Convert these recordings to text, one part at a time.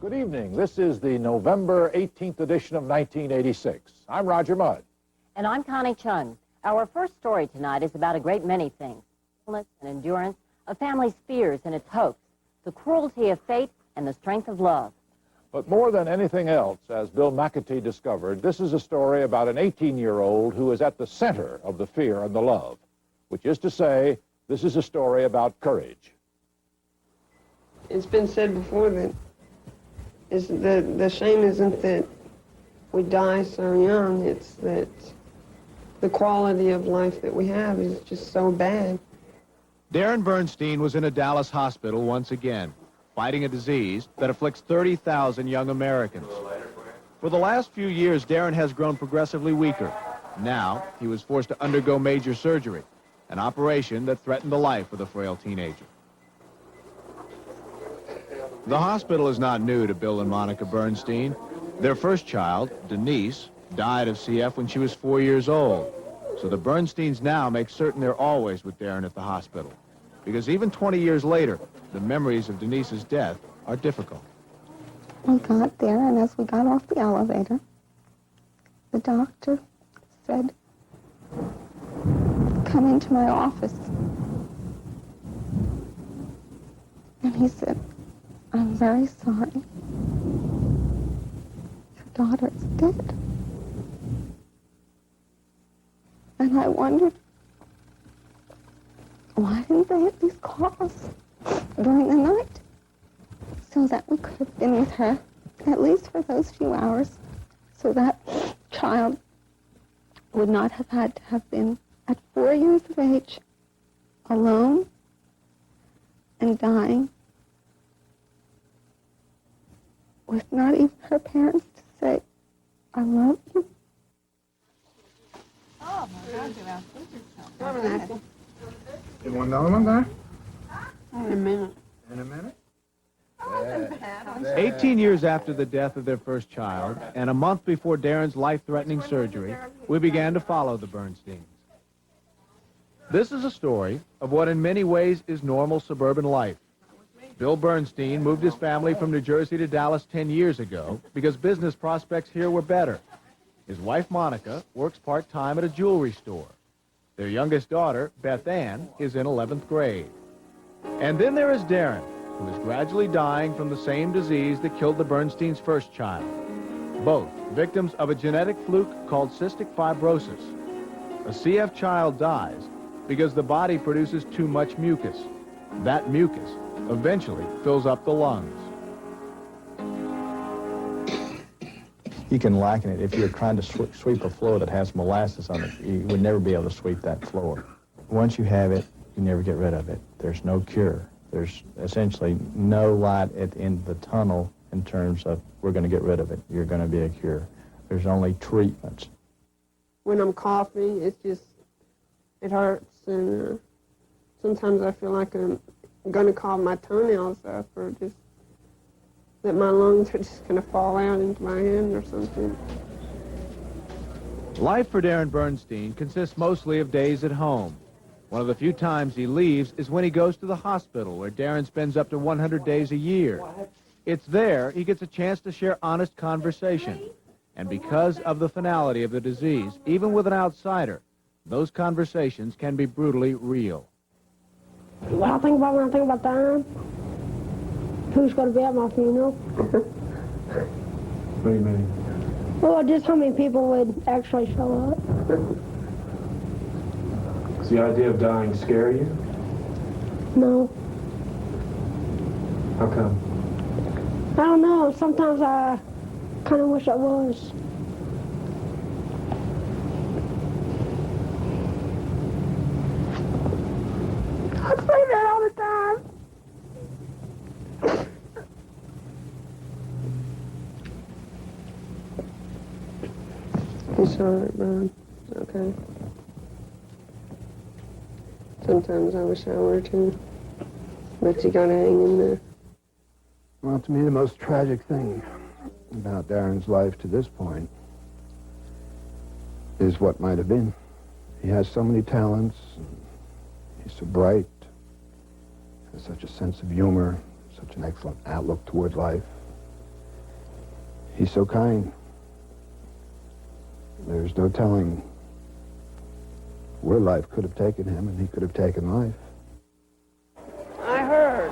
Good evening. This is the November 18th edition of 1986. I'm Roger Mudd. And I'm Connie Chung. Our first story tonight is about a great many things. And endurance, a family's fears and its hopes, the cruelty of fate and the strength of love. But more than anything else, as Bill McAtee discovered, this is a story about an 18-year-old who is at the center of the fear and the love, which is to say, this is a story about courage. It's been said before that the shame isn't that we die so young, it's that the quality of life that we have is just so bad. Darrin Bernstein was in a Dallas hospital once again, fighting a disease that afflicts 30,000 young Americans. For the last few years, Darrin has grown progressively weaker. Now, he was forced to undergo major surgery, an operation that threatened the life of the frail teenager. The hospital is not new to Bill and Monica Bernstein. Their first child, Denise, died of CF when she was 4 years old. So the Bernsteins now make certain they're always with Darrin at the hospital. Because even 20 years later, the memories of Denise's death are difficult. We got there, and as we got off the elevator, the doctor said, "Come into my office." And he said, "I'm very sorry. Your daughter is dead." And I wondered, why didn't they at least call us during the night so that we could have been with her, at least for those few hours, so that child would not have had to have been at 4 years of age, alone and dying, with not even her parents to say, "I love you." Oh, my God, you're out there. You want another one there? In a minute. In a minute? 18 years after the death of their first child, and a month before Darrin's life-threatening surgery, we began to follow the Bernsteins. This is a story of what in many ways is normal suburban life. Bill Bernstein moved his family from New Jersey to Dallas 10 years ago because business prospects here were better. His wife, Monica, works part-time at a jewelry store. Their youngest daughter, Beth Ann, is in 11th grade. And then there is Darrin, who is gradually dying from the same disease that killed the Bernsteins' first child. Both victims of a genetic fluke called cystic fibrosis. A CF child dies because the body produces too much mucus. That mucus eventually fills up the lungs. You can liken it, if you're trying to sweep a floor that has molasses on it, you would never be able to sweep that floor. Once you have it, you never get rid of it. There's no cure. There's essentially no light at the end of the tunnel in terms of, we're going to get rid of it, you're going to be a cure. There's only treatments. When I'm coughing, it hurts, and sometimes I feel like I'm going to cough my toenails up, or just that my lungs are just going to fall out into my hand or something. Life for Darrin Bernstein consists mostly of days at home. One of the few times he leaves is when he goes to the hospital, where Darrin spends up to 100 days a year. It's there he gets a chance to share honest conversation. And because of the finality of the disease, even with an outsider, those conversations can be brutally real. What I think about when I think about dying? Who's going to be at my funeral? What do you mean? Well, just how many people would actually show up. Does the idea of dying scare you? No. How come? I don't know. Sometimes I kind of wish I was. I say that all the time. It's all right, Brian. Okay. Sometimes I wish I were too. But you gotta hang in there. Well, to me, the most tragic thing about Darrin's life to this point is what might have been. He has so many talents. He's so bright. Has such a sense of humor, such an excellent outlook toward life. He's so kind. There's no telling where life could have taken him, and he could have taken life. I heard,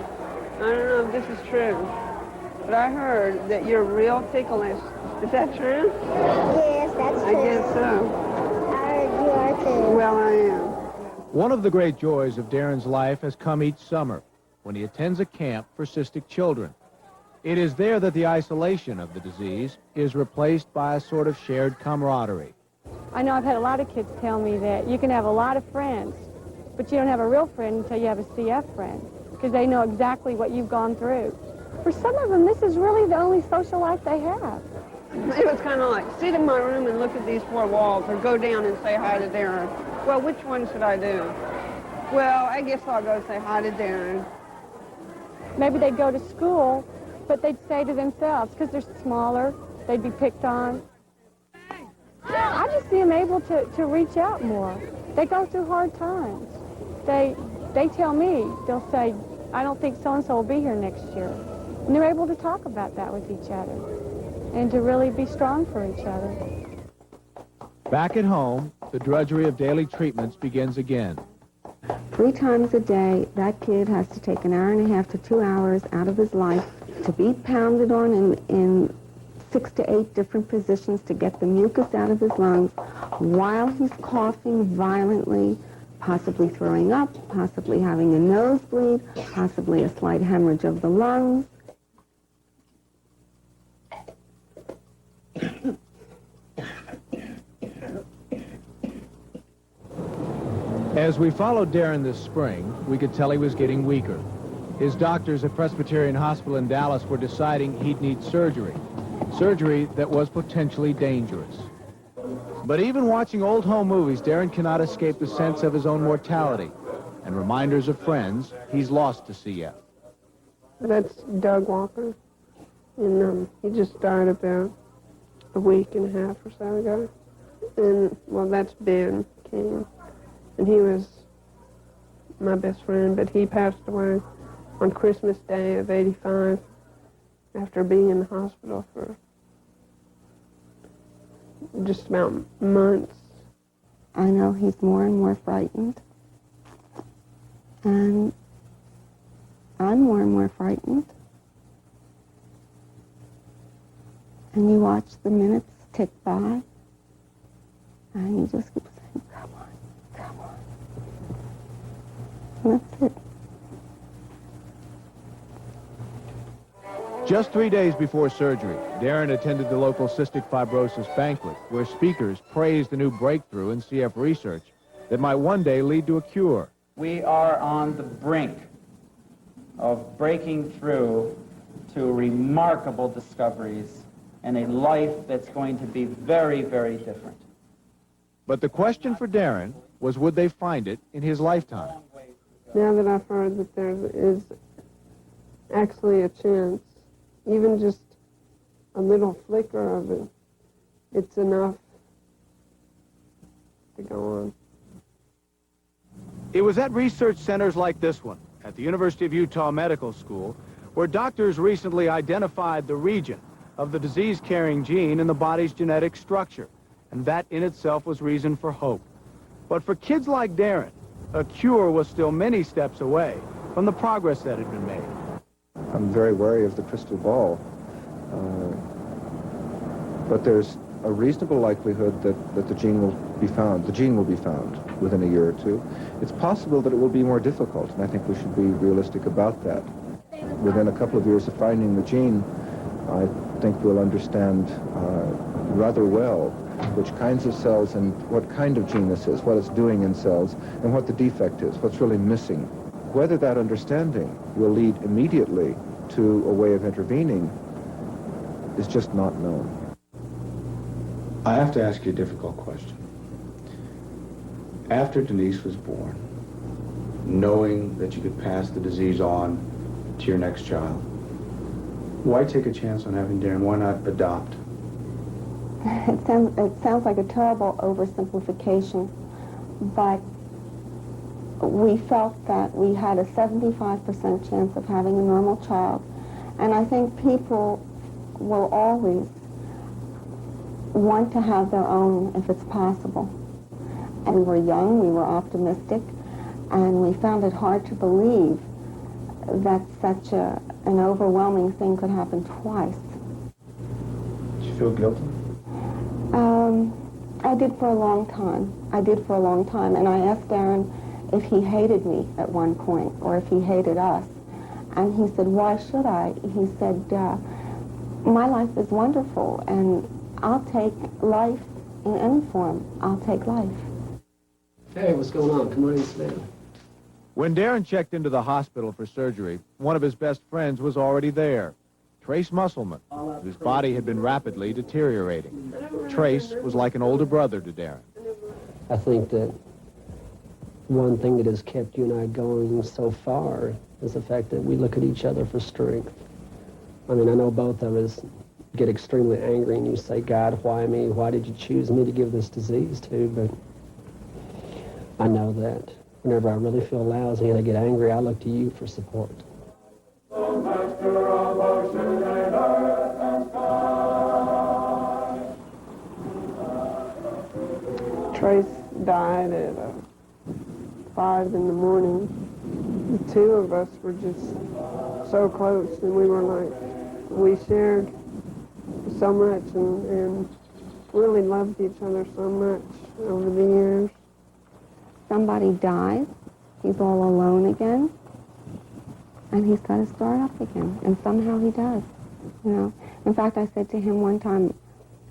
I don't know if this is true, but I heard that you're real ticklish. Is that true? Yes, that's I guess so. You are too. Well, I am. One of the great joys of Darrin's life has come each summer when he attends a camp for cystic children. It is there that the isolation of the disease is replaced by a sort of shared camaraderie. I know I've had a lot of kids tell me that you can have a lot of friends, but you don't have a real friend until you have a CF friend, because they know exactly what you've gone through. For some of them, this is really the only social life they have. It was kind of like sit in my room and look at these four walls, or go down and say hi to Darrin. Well, which one should I do? Well, I guess I'll go say hi to Darrin. Maybe they'd go to school, but they'd stay to themselves because they're smaller, they'd be picked on. I just see them able to reach out more. They go through hard times. They tell me, they'll say, I don't think so-and-so will be here next year. And they're able to talk about that with each other and to really be strong for each other. Back at home, the drudgery of daily treatments begins again. 3 times a day, that kid has to take an hour and a half to 2 hours out of his life to be pounded on in 6 to 8 different positions to get the mucus out of his lungs while he's coughing violently, possibly throwing up, possibly having a nosebleed, possibly a slight hemorrhage of the lungs. As we followed Darrin this spring, we could tell he was getting weaker. His doctors at Presbyterian Hospital in Dallas were deciding he'd need surgery that was potentially dangerous. But even watching old home movies, Darrin cannot escape the sense of his own mortality and reminders of friends he's lost to CF. That's Doug Walker, and he just died about a week and a half or so ago. And, well, that's Ben King, and he was my best friend, but he passed away on Christmas Day of '85 after being in the hospital for just about months. I know he's more and more frightened, and I'm more and more frightened. And you watch the minutes tick by, and you just keep saying, come on, come on. And that's it. Just 3 days before surgery, Darrin attended the local cystic fibrosis banquet, where speakers praised the new breakthrough in CF research that might one day lead to a cure. We are on the brink of breaking through to remarkable discoveries and a life that's going to be very, very different. But the question for Darrin was, would they find it in his lifetime? Now that I've heard that there is actually a chance, even just a little flicker of it, it's enough to go on. It was at research centers like this one, at the University of Utah Medical School, where doctors recently identified the region of the disease-carrying gene in the body's genetic structure, and that in itself was reason for hope. But for kids like Darrin, a cure was still many steps away from the progress that had been made. I'm very wary of the crystal ball, but there's a reasonable likelihood that the gene will be found. The gene will be found within a year or two. It's possible that it will be more difficult, and I think we should be realistic about that. Within a couple of years of finding the gene, I think we'll understand rather well which kinds of cells and what kind of gene this is, what it's doing in cells, and what the defect is, what's really missing. Whether that understanding will lead immediately to a way of intervening is just not known. I have to ask you a difficult question. After Denise was born, knowing that you could pass the disease on to your next child, why take a chance on having Darrin? Why not adopt? It sounds like a terrible oversimplification, but we felt that we had a 75% chance of having a normal child. And I think people will always want to have their own if it's possible. And we were young, we were optimistic, and we found it hard to believe that such an overwhelming thing could happen twice. Did you feel guilty? I did for a long time. And I asked Darrin if he hated me at one point, or if he hated us. And he said, why should I? He said, my life is wonderful, and I'll take life in any form. I'll take life. Hey, what's going on? Come on in, sit down. When Darrin checked into the hospital for surgery, one of his best friends was already there, Trace Musselman, whose body had been rapidly deteriorating. Trace was like an older brother to Darrin. I think that one thing that has kept you and I going so far is the fact that we look at each other for strength. I mean, I know both of us get extremely angry and you say, God, why me? Why did you choose me to give this disease to? But I know that whenever I really feel lousy and I get angry, I look to you for support. Trace died at 5 in the morning. The two of us were just so close, and we were like, we shared so much and really loved each other so much over the years. Somebody dies, he's all alone again, and he's got to start up again, and somehow he does, you know. In fact, I said to him one time,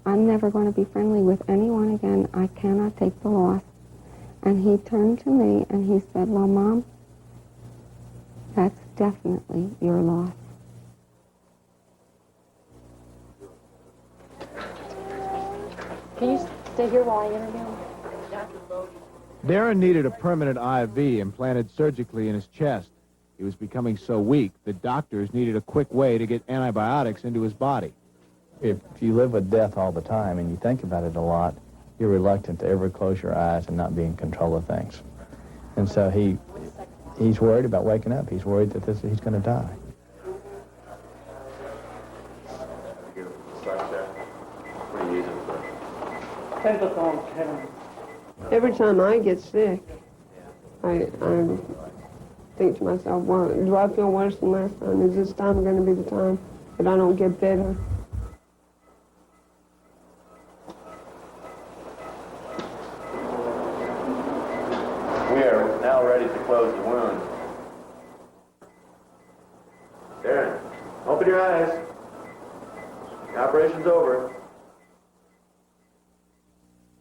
I'm never going to be friendly with anyone again. I cannot take the loss. And he turned to me and he said, well, Mom, that's definitely your loss. Can you stay here while I interview him? Darrin needed a permanent IV implanted surgically in his chest. He was becoming so weak that doctors needed a quick way to get antibiotics into his body. If you live with death all the time and you think about it a lot, you're reluctant to ever close your eyes and not be in control of things. And so he's worried about waking up. He's worried that he's going to die. Every time I get sick, I think to myself, well, do I feel worse than last time? Is this time going to be the time that I don't get better? We are now ready to close the wound. Darrin, open your eyes. The operation's over.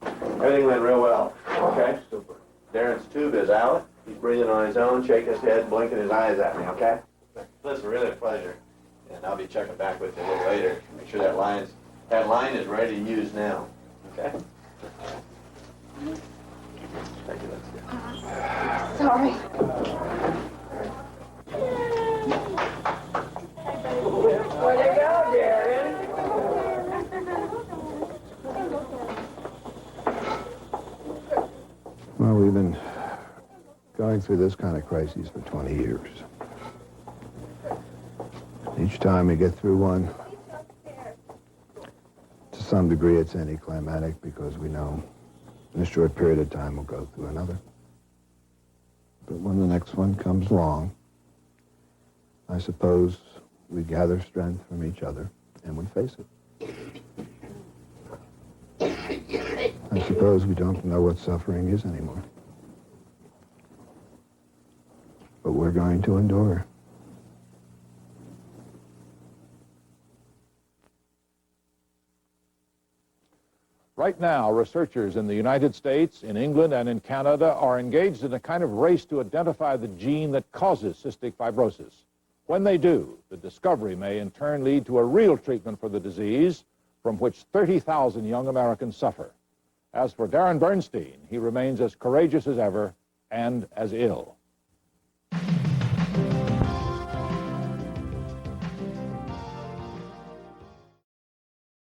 Everything went real well. Okay? Super. Darrin's tube is out. He's breathing on his own, shaking his head, blinking his eyes at me, okay? Listen, really a pleasure. And I'll be checking back with you a little later. Make sure that line is ready to use now. Okay? Thank you, let's go. Sorry. Where'd you go, Darrin? Well, we've been going through this kind of crisis for 20 years. Each time we get through one, to some degree it's anticlimactic because we know in a short period of time we'll go through another. But when the next one comes along, I suppose we gather strength from each other and we face it. I suppose we don't know what suffering is anymore. But we're going to endure. Right now, researchers in the United States, in England, and in Canada are engaged in a kind of race to identify the gene that causes cystic fibrosis. When they do, the discovery may in turn lead to a real treatment for the disease from which 30,000 young Americans suffer. As for Darrin Bernstein, he remains as courageous as ever and as ill.